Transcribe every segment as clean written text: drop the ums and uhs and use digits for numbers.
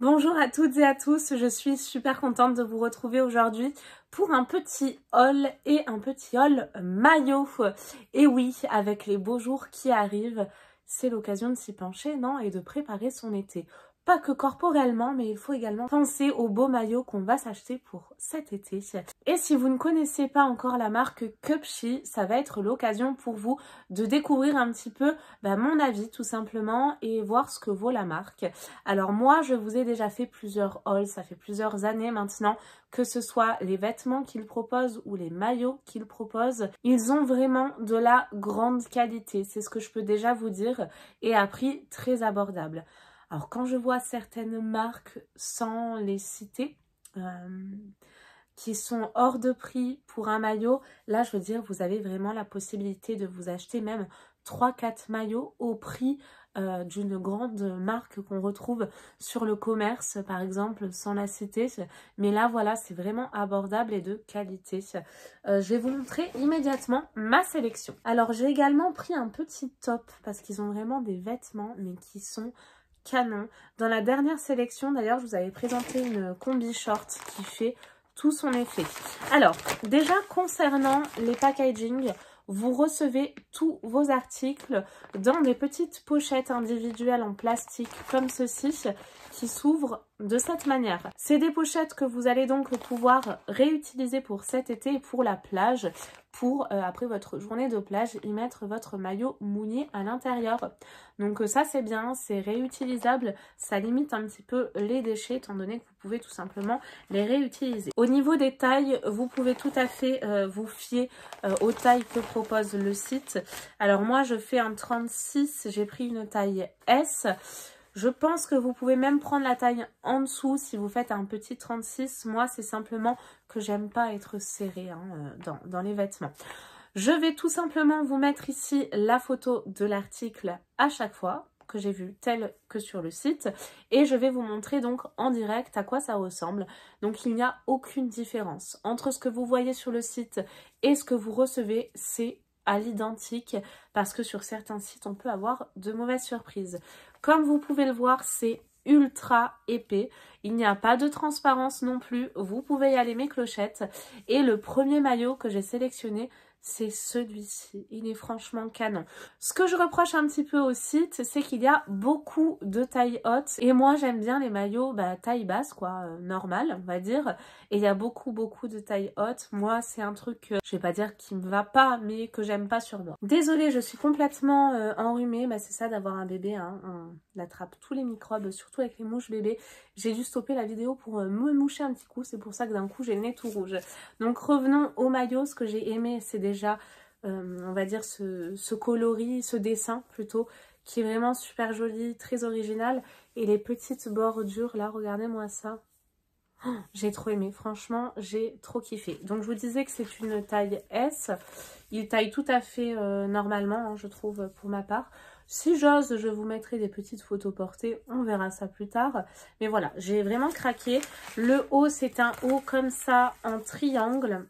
Bonjour à toutes et à tous, je suis super contente de vous retrouver aujourd'hui pour un petit haul et un petit haul maillot. Et oui, avec les beaux jours qui arrivent, c'est l'occasion de s'y pencher, non? Et de préparer son été. Pas que corporellement, mais il faut également penser aux beaux maillots qu'on va s'acheter pour cet été. Et si vous ne connaissez pas encore la marque Cupshe, ça va être l'occasion pour vous de découvrir un petit peu mon avis tout simplement et voir ce que vaut la marque. Alors moi, je vous ai déjà fait plusieurs hauls, ça fait plusieurs années maintenant, que ce soit les vêtements qu'ils proposent ou les maillots qu'ils proposent. Ils ont vraiment de la grande qualité, c'est ce que je peux déjà vous dire, et à prix très abordable. Alors quand je vois certaines marques, sans les citer, qui sont hors de prix pour un maillot, là je veux dire vous avez vraiment la possibilité de vous acheter même 3-4 maillots au prix d'une grande marque qu'on retrouve sur le commerce par exemple, sans la citer, mais là voilà c'est vraiment abordable et de qualité. Je vais vous montrer immédiatement ma sélection. Alors j'ai également pris un petit top parce qu'ils ont vraiment des vêtements mais qui sont canon. Dans la dernière sélection d'ailleurs je vous avais présenté une combi short qui fait tout son effet. Alors déjà concernant les packaging, vous recevez tous vos articles dans des petites pochettes individuelles en plastique comme ceci qui s'ouvrent de cette manière. C'est des pochettes que vous allez donc pouvoir réutiliser pour cet été et pour la plage, pour après votre journée de plage y mettre votre maillot mouillé à l'intérieur. Donc ça c'est bien, c'est réutilisable, ça limite un petit peu les déchets étant donné que vous pouvez tout simplement les réutiliser. Au niveau des tailles, vous pouvez tout à fait vous fier aux tailles que propose le site. Alors moi je fais un 36, j'ai pris une taille S. Je pense que vous pouvez même prendre la taille en dessous si vous faites un petit 36. Moi, c'est simplement que j'aime pas être serrée dans les vêtements. Je vais tout simplement vous mettre ici la photo de l'article à chaque fois que j'ai vu tel que sur le site. Et je vais vous montrer donc en direct à quoi ça ressemble. Donc, il n'y a aucune différence entre ce que vous voyez sur le site et ce que vous recevez. C'est à l'identique parce que sur certains sites on peut avoir de mauvaises surprises. Comme vous pouvez le voir, c'est ultra épais, il n'y a pas de transparence non plus, vous pouvez y aller mes clochettes. Et le premier maillot que j'ai sélectionné, c'est celui-ci, il est franchement canon. Ce que je reproche un petit peu au site, c'est qu'il y a beaucoup de taille haute. Et moi, j'aime bien les maillots taille basse, quoi, normal, on va dire. Et il y a beaucoup de taille haute. Moi, c'est un truc, je vais pas dire qui me va pas, mais que j'aime pas sur moi. Désolée, je suis complètement enrhumée. C'est ça d'avoir un bébé, hein. On attrape tous les microbes, surtout avec les mouches bébés. J'ai dû stopper la vidéo pour me moucher un petit coup. C'est pour ça que d'un coup, j'ai le nez tout rouge. Donc, revenons au maillot. Ce que j'ai aimé, c'est déjà, on va dire, ce coloris, ce dessin plutôt, qui est vraiment super joli, très original. Et les petites bordures, là, regardez-moi ça. Oh, j'ai trop aimé, franchement, j'ai trop kiffé. Donc, je vous disais que c'est une taille S. Il taille tout à fait normalement, hein, je trouve, pour ma part. Si j'ose, je vous mettrai des petites photos portées, on verra ça plus tard. Mais voilà, j'ai vraiment craqué. Le haut, c'est un haut comme ça, en triangle.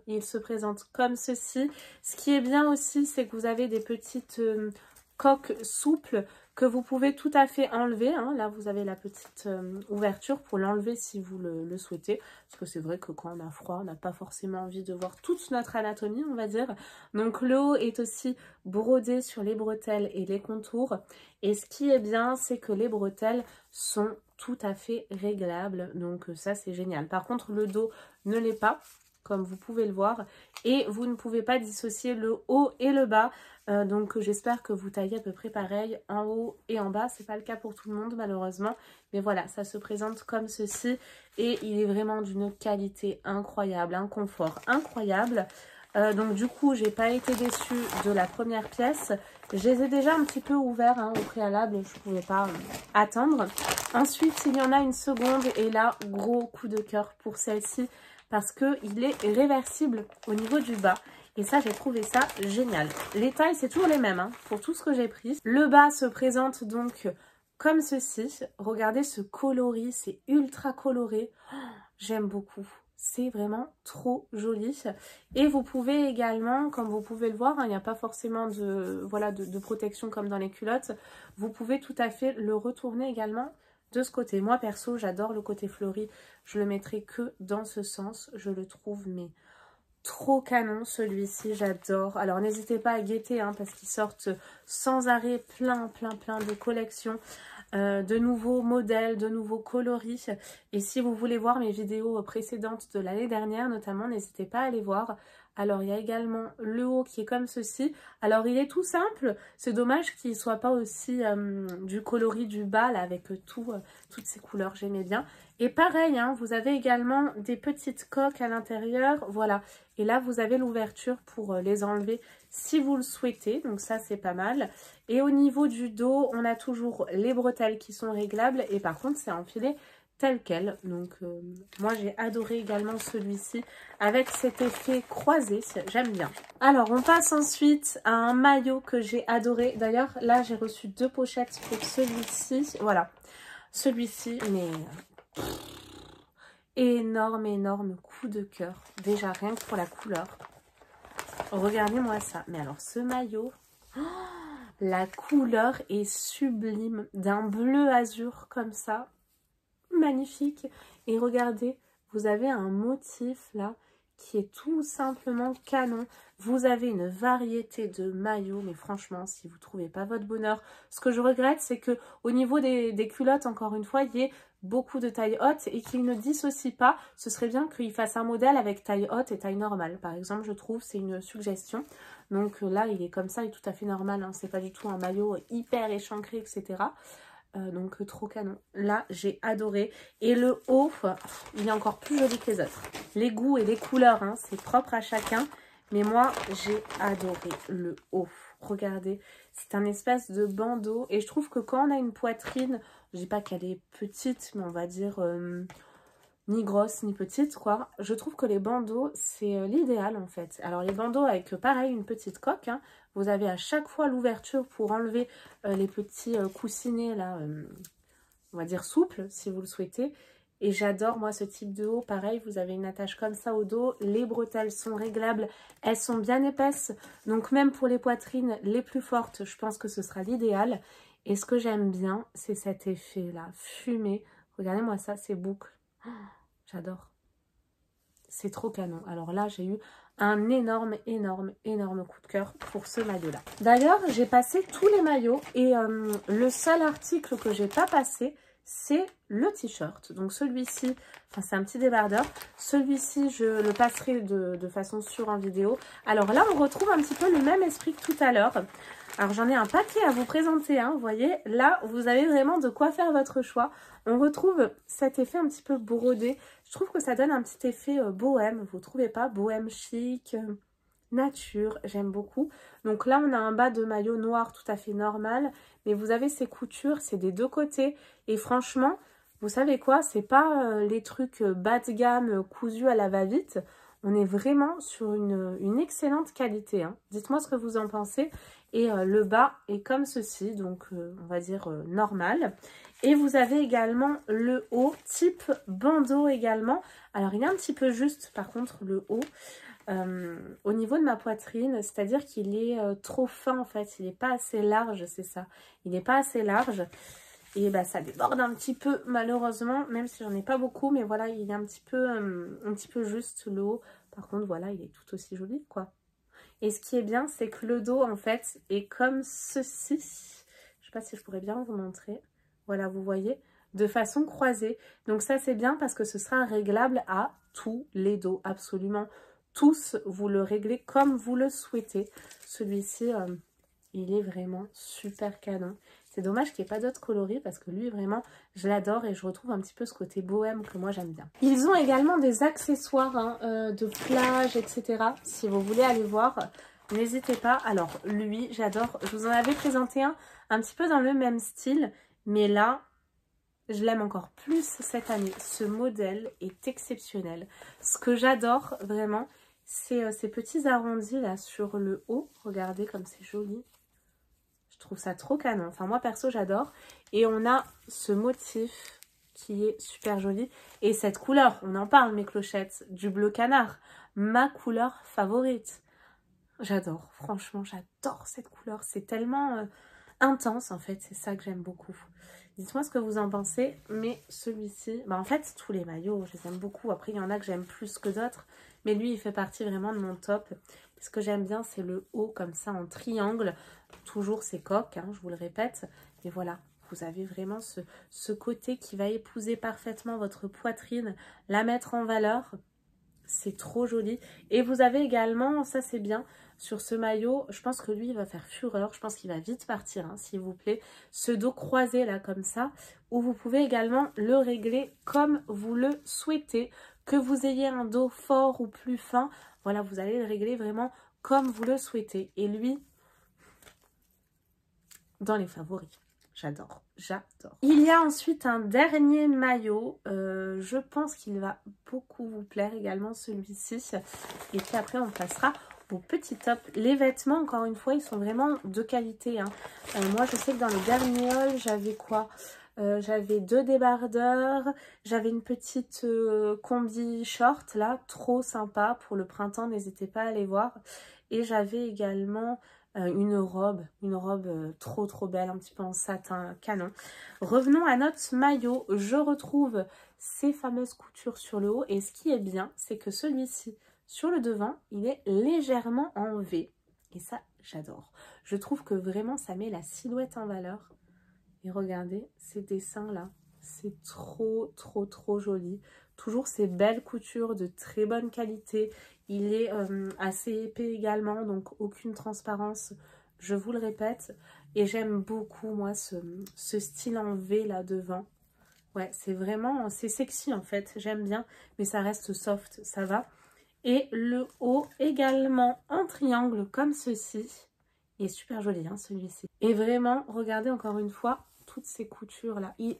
Il se présente comme ceci. Ce qui est bien aussi, c'est que vous avez des petites coques souples que vous pouvez tout à fait enlever. Hein. Là, vous avez la petite ouverture pour l'enlever si vous le souhaitez. Parce que c'est vrai que quand on a froid, on n'a pas forcément envie de voir toute notre anatomie, on va dire. Donc, le haut est aussi brodé sur les bretelles et les contours. Et ce qui est bien, c'est que les bretelles sont tout à fait réglables. Donc, ça, c'est génial. Par contre, le dos ne l'est pas, comme vous pouvez le voir. Et vous ne pouvez pas dissocier le haut et le bas. Donc j'espère que vous taillez à peu près pareil en haut et en bas. C'est pas le cas pour tout le monde malheureusement. Mais voilà, ça se présente comme ceci. Et il est vraiment d'une qualité incroyable, un confort incroyable. Donc du coup, j'ai pas été déçue de la première pièce. Je les ai déjà un petit peu ouverts au préalable. Je pouvais pas attendre. Ensuite, il y en a une seconde. Et là, gros coup de cœur pour celle-ci. Parce qu'il est réversible au niveau du bas. Et ça, j'ai trouvé ça génial. Les tailles, c'est toujours les mêmes pour tout ce que j'ai pris. Le bas se présente donc comme ceci. Regardez ce coloris, c'est ultra coloré. Oh, j'aime beaucoup. C'est vraiment trop joli. Et vous pouvez également, comme vous pouvez le voir, il n'y a pas forcément de protection comme dans les culottes. Vous pouvez tout à fait le retourner également de ce côté. Moi, perso, j'adore le côté fleuri. Je le mettrai que dans ce sens. Je le trouve, mais trop canon, celui-ci. J'adore. Alors, n'hésitez pas à guetter, hein, parce qu'ils sortent sans arrêt plein de collections. De nouveaux modèles, de nouveaux coloris. Et si vous voulez voir mes vidéos précédentes de l'année dernière, notamment, n'hésitez pas à les voir. Alors, il y a également le haut qui est comme ceci. Alors, il est tout simple. C'est dommage qu'il ne soit pas aussi du coloris du bas, là, avec toutes ces couleurs. J'aimais bien. Et pareil, hein, vous avez également des petites coques à l'intérieur. Voilà. Et là, vous avez l'ouverture pour les enlever si vous le souhaitez. Donc, ça, c'est pas mal. Et au niveau du dos, on a toujours les bretelles qui sont réglables. Et par contre, c'est enfilé tel quel. Donc, moi, j'ai adoré également celui-ci avec cet effet croisé. J'aime bien. Alors, on passe ensuite à un maillot que j'ai adoré. D'ailleurs, là, j'ai reçu 2 pochettes pour celui-ci. Voilà. Celui-ci, mais énorme coup de cœur. Déjà, rien que pour la couleur. Regardez-moi ça. Mais alors, ce maillot, la couleur est sublime. D'un bleu azur comme ça. Magnifique. Et regardez, vous avez un motif là qui est tout simplement canon. Vous avez une variété de maillots, mais franchement, si vous ne trouvez pas votre bonheur, ce que je regrette, c'est que au niveau des culottes, encore une fois, il y ait beaucoup de taille haute et qu'ils ne dissocient pas. Ce serait bien qu'ils fassent un modèle avec taille haute et taille normale. Par exemple, je trouve, c'est une suggestion. Donc là, il est comme ça, il est tout à fait normal. Hein. C'est pas du tout un maillot hyper échancré, etc. Donc trop canon. Là, j'ai adoré. Et le haut, il est encore plus joli que les autres. Les goûts et les couleurs, hein, c'est propre à chacun. Mais moi, j'ai adoré le haut. Regardez, c'est un espèce de bandeau. Et je trouve que quand on a une poitrine, je dis pas qu'elle est petite, mais on va dire ni grosse ni petite, quoi. Je trouve que les bandeaux, c'est l'idéal, en fait. Alors, les bandeaux avec, pareil, une petite coque, hein. Vous avez à chaque fois l'ouverture pour enlever les petits coussinets, là, on va dire souples, si vous le souhaitez. Et j'adore, moi, ce type de haut. Pareil, vous avez une attache comme ça au dos. Les bretelles sont réglables. Elles sont bien épaisses. Donc, même pour les poitrines les plus fortes, je pense que ce sera l'idéal. Et ce que j'aime bien, c'est cet effet-là, fumé. Regardez-moi ça, ces boucles. Oh, j'adore. C'est trop canon. Alors là, j'ai eu un énorme coup de cœur pour ce maillot-là. D'ailleurs, j'ai passé tous les maillots et le seul article que j'ai pas passé, c'est le t-shirt. Donc celui-ci, enfin c'est un petit débardeur. Celui-ci, je le passerai de façon sûre en vidéo. Alors là, on retrouve un petit peu le même esprit que tout à l'heure. Alors j'en ai un paquet à vous présenter, hein, vous voyez. Là, vous avez vraiment de quoi faire votre choix. On retrouve cet effet un petit peu brodé. Je trouve que ça donne un petit effet bohème, vous trouvez pas? Bohème chic, nature, j'aime beaucoup. Donc là, on a un bas de maillot noir tout à fait normal. Mais vous avez ces coutures, c'est des deux côtés. Et franchement, vous savez quoi? C'est pas les trucs bas de gamme cousus à la va-vite. On est vraiment sur une excellente qualité. Hein. Dites-moi ce que vous en pensez. Et le bas est comme ceci, donc on va dire normal. Et vous avez également le haut, type bandeau également. Alors, il est un petit peu juste, par contre, le haut, au niveau de ma poitrine. C'est-à-dire qu'il est trop fin, en fait. Il n'est pas assez large, c'est ça. Il n'est pas assez large. Et bah, ça déborde un petit peu, malheureusement, même si j'en ai pas beaucoup. Mais voilà, il est un petit peu juste, le haut. Par contre, voilà, il est tout aussi joli, quoi. Et ce qui est bien, c'est que le dos, en fait, est comme ceci. Je sais pas si je pourrais bien vous montrer. Voilà, vous voyez, de façon croisée. Donc ça, c'est bien parce que ce sera réglable à tous les dos, absolument tous. Vous le réglez comme vous le souhaitez. Celui-ci, il est vraiment super canon. C'est dommage qu'il n'y ait pas d'autres coloris parce que lui, vraiment, je l'adore et je retrouve un petit peu ce côté bohème que moi, j'aime bien. Ils ont également des accessoires hein, de plage, etc. Si vous voulez aller voir, n'hésitez pas. Alors, lui, j'adore. Je vous en avais présenté un petit peu dans le même style. Mais là, je l'aime encore plus cette année. Ce modèle est exceptionnel. Ce que j'adore vraiment, c'est ces petits arrondis là sur le haut. Regardez comme c'est joli. Je trouve ça trop canon. Enfin, moi, perso, j'adore. Et on a ce motif qui est super joli. Et cette couleur, on en parle, mes clochettes, du bleu canard. Ma couleur favorite. J'adore. Franchement, j'adore cette couleur. C'est tellement intense, en fait. C'est ça que j'aime beaucoup. Dites-moi ce que vous en pensez. Mais celui-ci, bah en fait, tous les maillots, je les aime beaucoup. Après, il y en a que j'aime plus que d'autres. Mais lui, il fait partie vraiment de mon top. Ce que j'aime bien, c'est le haut comme ça en triangle. Toujours c'est coq, hein, je vous le répète. Et voilà, vous avez vraiment ce côté qui va épouser parfaitement votre poitrine, la mettre en valeur. C'est trop joli. Et vous avez également, ça c'est bien, sur ce maillot, je pense que lui, il va faire fureur. Je pense qu'il va vite partir, hein, s'il vous plaît. Ce dos croisé là, comme ça, où vous pouvez également le régler comme vous le souhaitez. Que vous ayez un dos fort ou plus fin, voilà, vous allez le régler vraiment comme vous le souhaitez. Et lui, dans les favoris. J'adore, j'adore. Il y a ensuite un dernier maillot. Je pense qu'il va beaucoup vous plaire également, celui-ci. Et puis après, on passera au petit top. Les vêtements, encore une fois, ils sont vraiment de qualité, hein. Moi, je sais que dans le dernier haul, j'avais quoi? J'avais 2 débardeurs, j'avais une petite combi short, là, trop sympa pour le printemps, n'hésitez pas à aller voir. Et j'avais également... une robe trop trop belle, un petit peu en satin canon. Revenons à notre maillot. Je retrouve ces fameuses coutures sur le haut. Et ce qui est bien, c'est que celui-ci, sur le devant, il est légèrement en V. Et ça, j'adore. Je trouve que vraiment, ça met la silhouette en valeur. Et regardez ces dessins-là. C'est trop trop trop joli. Toujours ces belles coutures de très bonne qualité. Il est assez épais également, donc aucune transparence, je vous le répète. Et j'aime beaucoup, moi, ce style en V là devant. Ouais, c'est vraiment, c'est sexy en fait, j'aime bien, mais ça reste soft, ça va. Et le haut également en triangle comme ceci. Il est super joli, hein, celui-ci. Et vraiment, regardez encore une fois, toutes ces coutures là, ils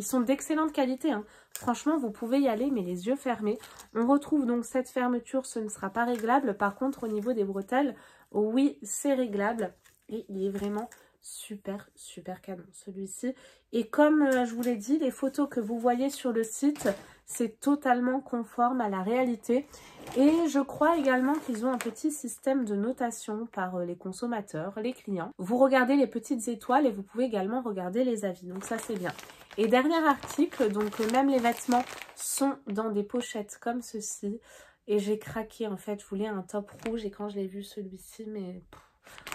sont d'excellente qualité, hein. Franchement, vous pouvez y aller mais les yeux fermés. On retrouve donc cette fermeture, ce ne sera pas réglable. Par contre, au niveau des bretelles, oui, c'est réglable. Et il est vraiment super super canon celui-ci. Et comme je vous l'ai dit, les photos que vous voyez sur le site, c'est totalement conforme à la réalité. Et je crois également qu'ils ont un petit système de notation par les consommateurs, les clients. Vous regardez les petites étoiles et vous pouvez également regarder les avis. Donc ça, c'est bien. Et dernier article, donc même les vêtements sont dans des pochettes comme ceci. Et j'ai craqué en fait, je voulais un top rouge et quand je l'ai vu celui-ci, mais...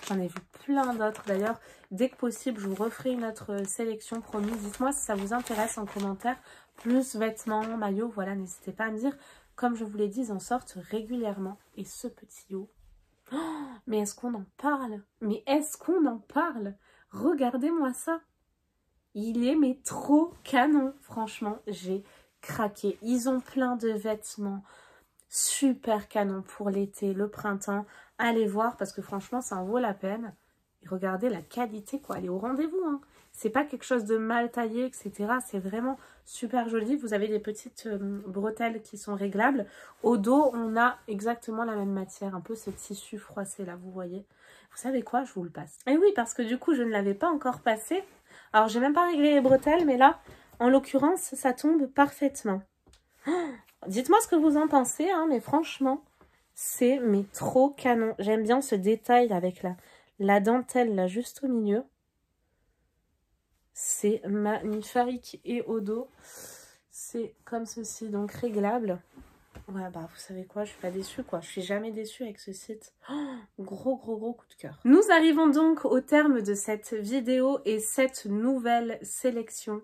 J'en ai vu plein d'autres d'ailleurs. Dès que possible, je vous referai une autre sélection, promis. Dites-moi si ça vous intéresse en commentaire. Plus vêtements, maillots, voilà, n'hésitez pas à me dire. Comme je vous l'ai dit, ils en sortent régulièrement. Et ce petit haut, oh, mais est-ce qu'on en parle? Mais est-ce qu'on en parle? Regardez-moi ça. Il est mais trop canon. Franchement, j'ai craqué. Ils ont plein de vêtements super canon pour l'été, le printemps. Allez voir parce que franchement, ça en vaut la peine. Et regardez la qualité, quoi. Elle est au rendez-vous, hein. C'est pas quelque chose de mal taillé, etc. C'est vraiment super joli. Vous avez des petites bretelles qui sont réglables. Au dos, on a exactement la même matière. Un peu ce tissu froissé, là, vous voyez. Vous savez quoi? Je vous le passe. Et oui, parce que du coup, je ne l'avais pas encore passé. Alors, j'ai même pas réglé les bretelles, mais là, en l'occurrence, ça tombe parfaitement. Dites-moi ce que vous en pensez, hein, mais franchement, c'est mais trop canon. J'aime bien ce détail avec la dentelle là juste au milieu. C'est magnifique. Et au dos, c'est comme ceci, donc réglable. Ouais, bah vous savez quoi, je suis pas déçue quoi. Je suis jamais déçue avec ce site. Oh, gros coup de cœur. Nous arrivons donc au terme de cette vidéo et cette nouvelle sélection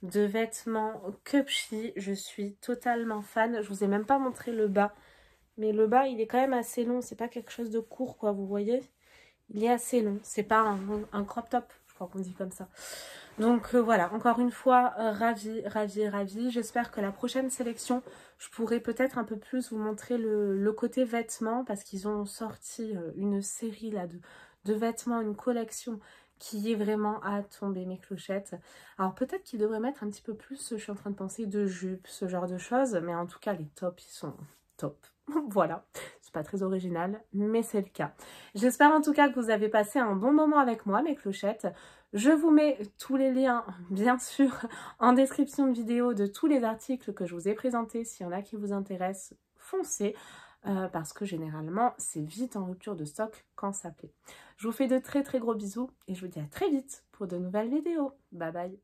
de vêtements Cupshe. Je suis totalement fan. Je vous ai même pas montré le bas. Mais le bas, il est quand même assez long. C'est pas quelque chose de court, quoi, vous voyez. Il est assez long. C'est pas un crop top, je crois qu'on dit comme ça. Donc voilà, encore une fois, ravie. J'espère que la prochaine sélection, je pourrai peut-être un peu plus vous montrer le côté vêtements. Parce qu'ils ont sorti une série là de vêtements, une collection qui est vraiment à tomber mes clochettes. Alors peut-être qu'ils devraient mettre un petit peu plus, je suis en train de penser, de jupes, ce genre de choses. Mais en tout cas, les tops, ils sont top. Voilà, c'est pas très original, mais c'est le cas. J'espère en tout cas que vous avez passé un bon moment avec moi, mes clochettes. Je vous mets tous les liens, bien sûr, en description de vidéo de tous les articles que je vous ai présentés. S'il y en a qui vous intéressent, foncez. Parce que généralement, c'est vite en rupture de stock quand ça plaît. Je vous fais de très gros bisous et je vous dis à très vite pour de nouvelles vidéos. Bye bye.